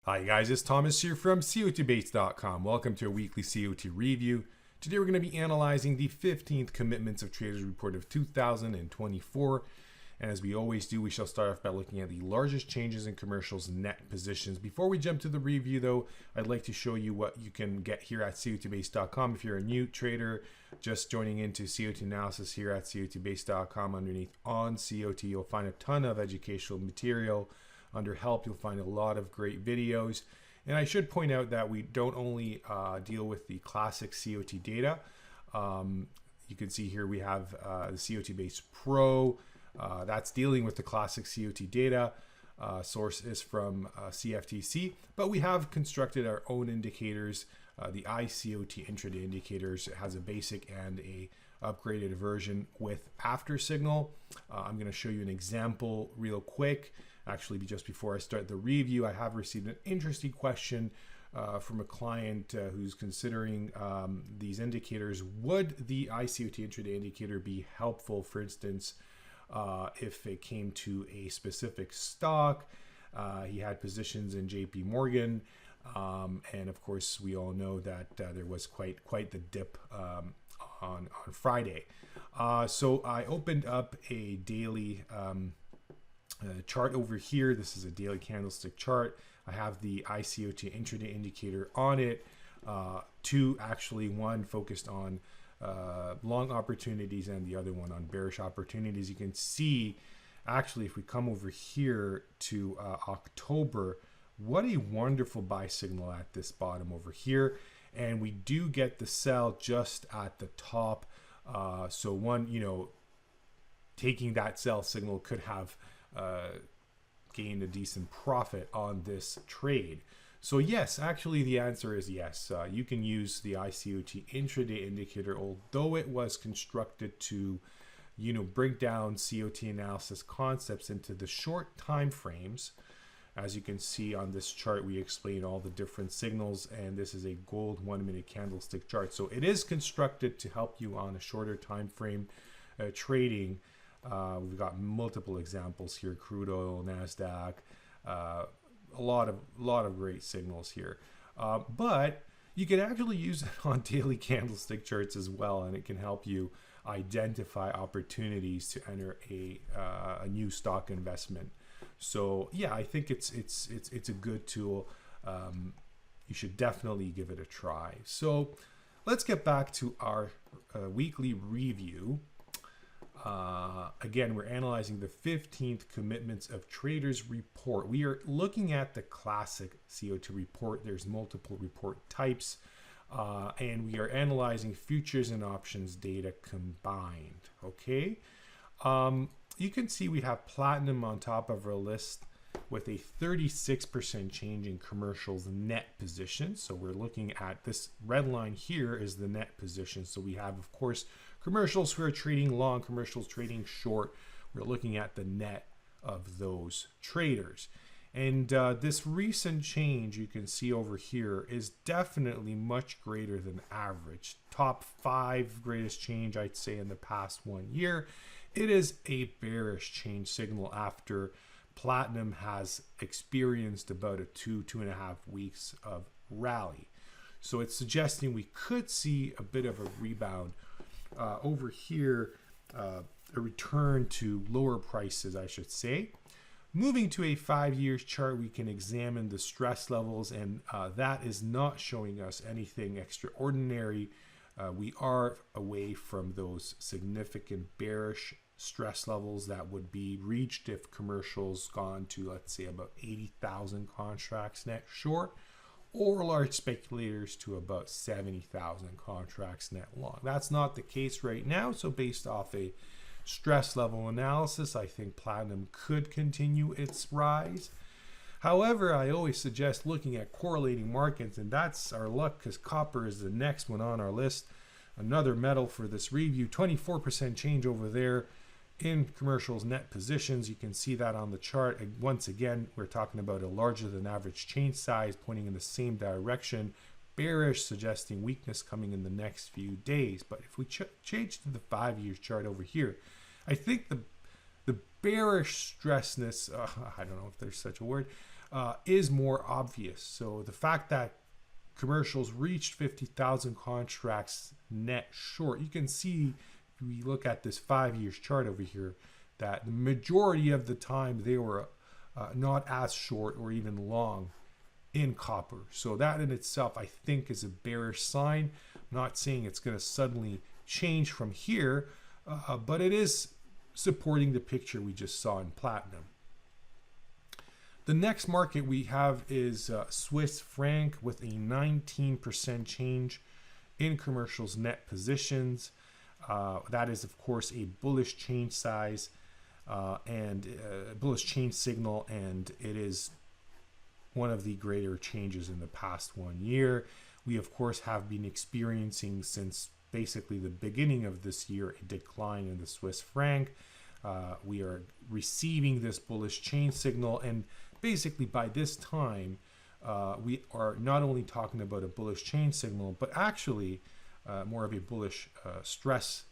Hi guys, it's Thomas here from COTBaits.com. Welcome to a weekly COT review. Today we're going to be analyzing the 15th Commitments of Traders Report of 2024. And as we always do, we shall start off by looking at the largest changes in commercials net positions. Before we jump to the review though, I'd like to show you what you can get here at COTBaits.com. If you're a new trader just joining into COT analysis here at COTBaits.com, underneath on COT, you'll find a ton of educational material. Under help, you'll find a lot of great videos. And I should point out that we don't only deal with the classic COT data. You can see here we have the COT Base Pro. That's dealing with the classic COT data. Source is from CFTC. But we have constructed our own indicators. The iCOT Intraday Indicators has a basic and a upgraded version with AfterSignal. I'm going to show you an example real quick. Actually, just before I start the review, I have received an interesting question from a client who's considering these indicators. Would the iCOT Intraday Indicator be helpful, for instance, if it came to a specific stock? He had positions in JP Morgan, and of course, we all know that there was quite the dip on Friday. So I opened up a daily chart over here. This is a daily candlestick chart. I have the iCOT Intraday Indicator on it. One focused on long opportunities and the other one on bearish opportunities. You can see, actually, if we come over here to October, what a wonderful buy signal at this bottom over here. And we do get the sell just at the top. Taking that sell signal could have gained a decent profit on this trade. So yes, actually the answer is yes. You can use the iCOT Intraday Indicator, although it was constructed to break down COT analysis concepts into the short time frames. As you can see on this chart, we explain all the different signals, and this is a gold 1 minute candlestick chart. So it is constructed to help you on a shorter time frame trading. We've got multiple examples here: crude oil, NASDAQ, a lot of great signals here. But you can actually use it on daily candlestick charts as well, and it can help you identify opportunities to enter a new stock investment. So yeah, I think it's a good tool. You should definitely give it a try. So let's get back to our weekly review. Again, we're analyzing the 15th Commitments of Traders report. We are looking at the classic COT report. There's multiple report types, and we are analyzing futures and options data combined. Okay. You can see we have platinum on top of our list with a 36% change in commercials net position. So we're looking at this red line here is the net position. So we have, of course, commercials who are trading long, commercials trading short. We're looking at the net of those traders. And this recent change you can see over here is definitely much greater than average. Top 5 greatest change, I'd say, in the past 1 year. It is a bearish change signal after platinum has experienced about a 2.5 weeks of rally. So it's suggesting we could see a bit of a rebound over here, a return to lower prices, I should say. Moving to a 5-year chart, we can examine the stress levels, and that is not showing us anything extraordinary. We are away from those significant bearish stress levels that would be reached if commercials gone to, let's say, about 80,000 contracts net short, or large speculators to about 70,000 contracts net long. That's not the case right now. So based off a stress level analysis, I think platinum could continue its rise. However, I always suggest looking at correlating markets, and that's our luck because copper is the next one on our list. Another metal for this review, 24% change over there in commercials net positions. You can see that on the chart. And once again, we're talking about a larger than average change size pointing in the same direction. Bearish, suggesting weakness coming in the next few days. But if we change to the 5-year chart over here, I think the bearish stressness, I don't know if there's such a word, is more obvious. So the fact that commercials reached 50,000 contracts net short, you can see if we look at this 5 years chart over here that the majority of the time they were not as short or even long in copper. So that in itself, I think, is a bearish sign. I'm not saying it's going to suddenly change from here, but it is supporting the picture we just saw in platinum. The next market we have is Swiss franc with a 19% change in commercials net positions. That is, of course, a bullish change size and bullish change signal, and it is one of the greater changes in the past 1 year. We, of course, have been experiencing since basically the beginning of this year a decline in the Swiss franc. We are receiving this bullish change signal, and basically by this time we are not only talking about a bullish change signal, but actually more of a bullish stress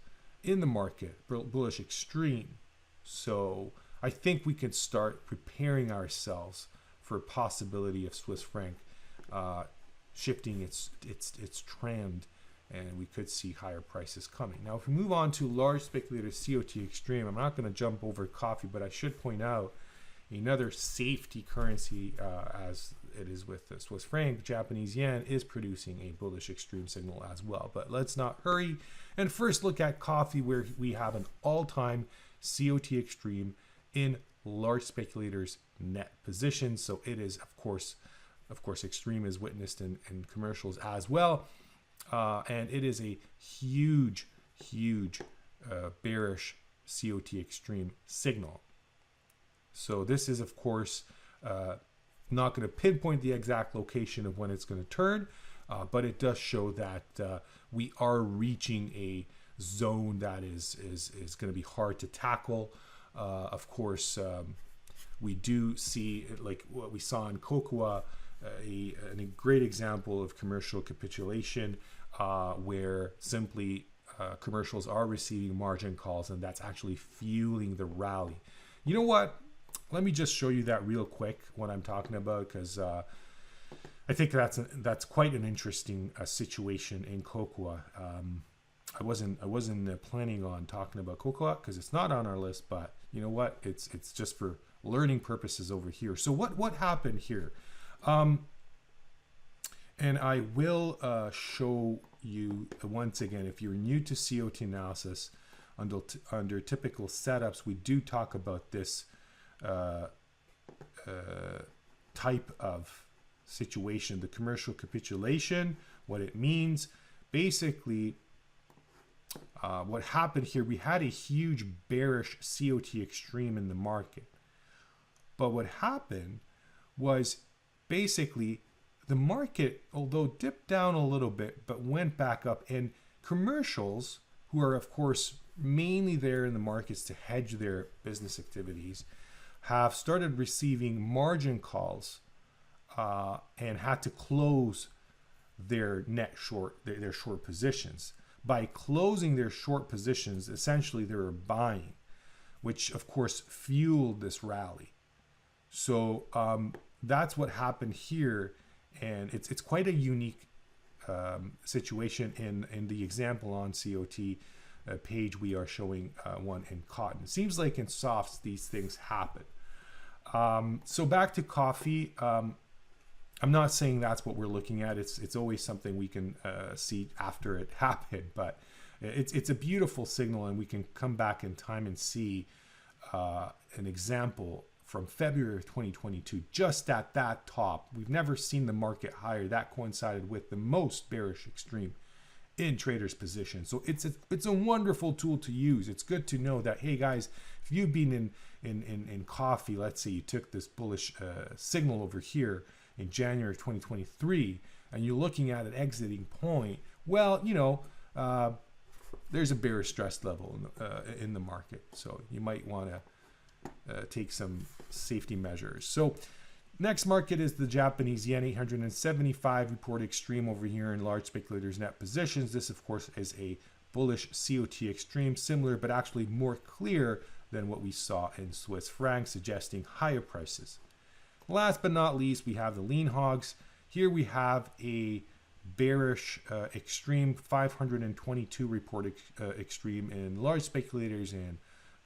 in the market, bullish extreme. So I think we can start preparing ourselves for a possibility of Swiss franc shifting its trend, and we could see higher prices coming. Now, if we move on to large speculator COT Extreme, I'm not going to jump over coffee, but I should point out another safety currency, as it is with the Swiss franc, Japanese yen is producing a bullish extreme signal as well. But let's not hurry and first look at coffee, where we have an all-time COT Extreme in large speculators net position. So it is, of course, extreme is witnessed in commercials as well. And it is a huge bearish COT Extreme signal. So this is, of course, not going to pinpoint the exact location of when it's going to turn, but it does show that we are reaching a zone that is going to be hard to tackle. Of course, we do see, like what we saw in cocoa, a great example of commercial capitulation, where simply commercials are receiving margin calls, and that's actually fueling the rally. You know what? Let me just show you that real quick, what I'm talking about, because I think that's quite an interesting situation in cocoa. I wasn't planning on talking about cocoa because it's not on our list, but you know what? It's just for learning purposes over here. So what happened here? And I will show you once again, if you're new to COT analysis, under typical setups, we do talk about this type of situation, the commercial capitulation, what it means. Basically, what happened here, we had a huge bearish COT Extreme in the market. But what happened was basically the market, although dipped down a little bit, but went back up, and commercials, who are of course mainly there in the markets to hedge their business activities, have started receiving margin calls and had to close their net short, their short positions. By closing their short positions, essentially they were buying, which of course fueled this rally. So that's what happened here, and it's quite a unique situation. In the example on COT page, we are showing one in cotton. It seems like in softs these things happen. So back to coffee. I'm not saying that's what we're looking at. It's always something we can see after it happened, but it's a beautiful signal, and we can come back in time and see an example from February of 2022, just at that top. We've never seen the market higher. That coincided with the most bearish extreme in traders' position. So it's a wonderful tool to use. It's good to know that, hey guys, if you've been in coffee, let's say you took this bullish signal over here in January of 2023, and you're looking at an exiting point, well, you know, there's a bearish stress level in the market. So you might want to take some safety measures. So next market is the Japanese yen, 875 report extreme over here in large speculators net positions. This of course is a bullish COT Extreme, similar but actually more clear than what we saw in Swiss franc, suggesting higher prices. Last but not least, we have the lean hogs. Here we have a bearish extreme 522 report extreme in large speculators and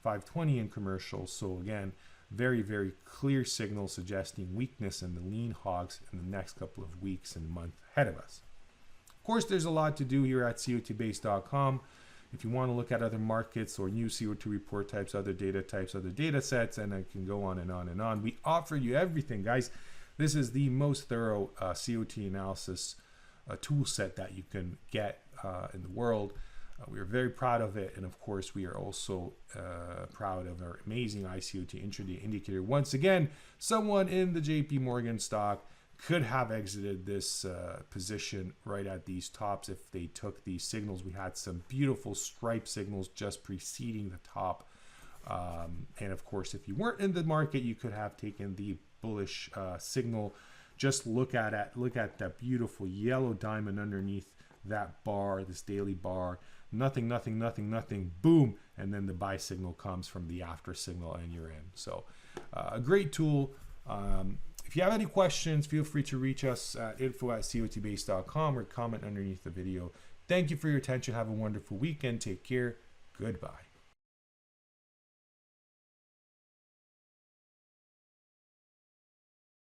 520 in commercials. So again, very, very clear signal suggesting weakness in the lean hogs in the next couple of weeks and month ahead of us. Of course, there's a lot to do here at COTbase.com. If you want to look at other markets or new CO2 report types, other data types, other data sets, and I can go on and on and on. We offer you everything, guys. This is the most thorough COT analysis tool set that you can get in the world. We are very proud of it, and of course we are also proud of our amazing iCOT Intraday Indicator. Once again, someone in the JP Morgan stock could have exited this position right at these tops if they took these signals. We had some beautiful stripe signals just preceding the top, and of course if you weren't in the market, you could have taken the bullish signal. Just look at that beautiful yellow diamond underneath that bar, this daily bar. Nothing, nothing, nothing, nothing, boom, and then the buy signal comes from the after signal and you're in. So a great tool. If you have any questions, feel free to reach us at info@cotbase.com or comment underneath the video. Thank you for your attention. Have a wonderful weekend. Take care. Goodbye.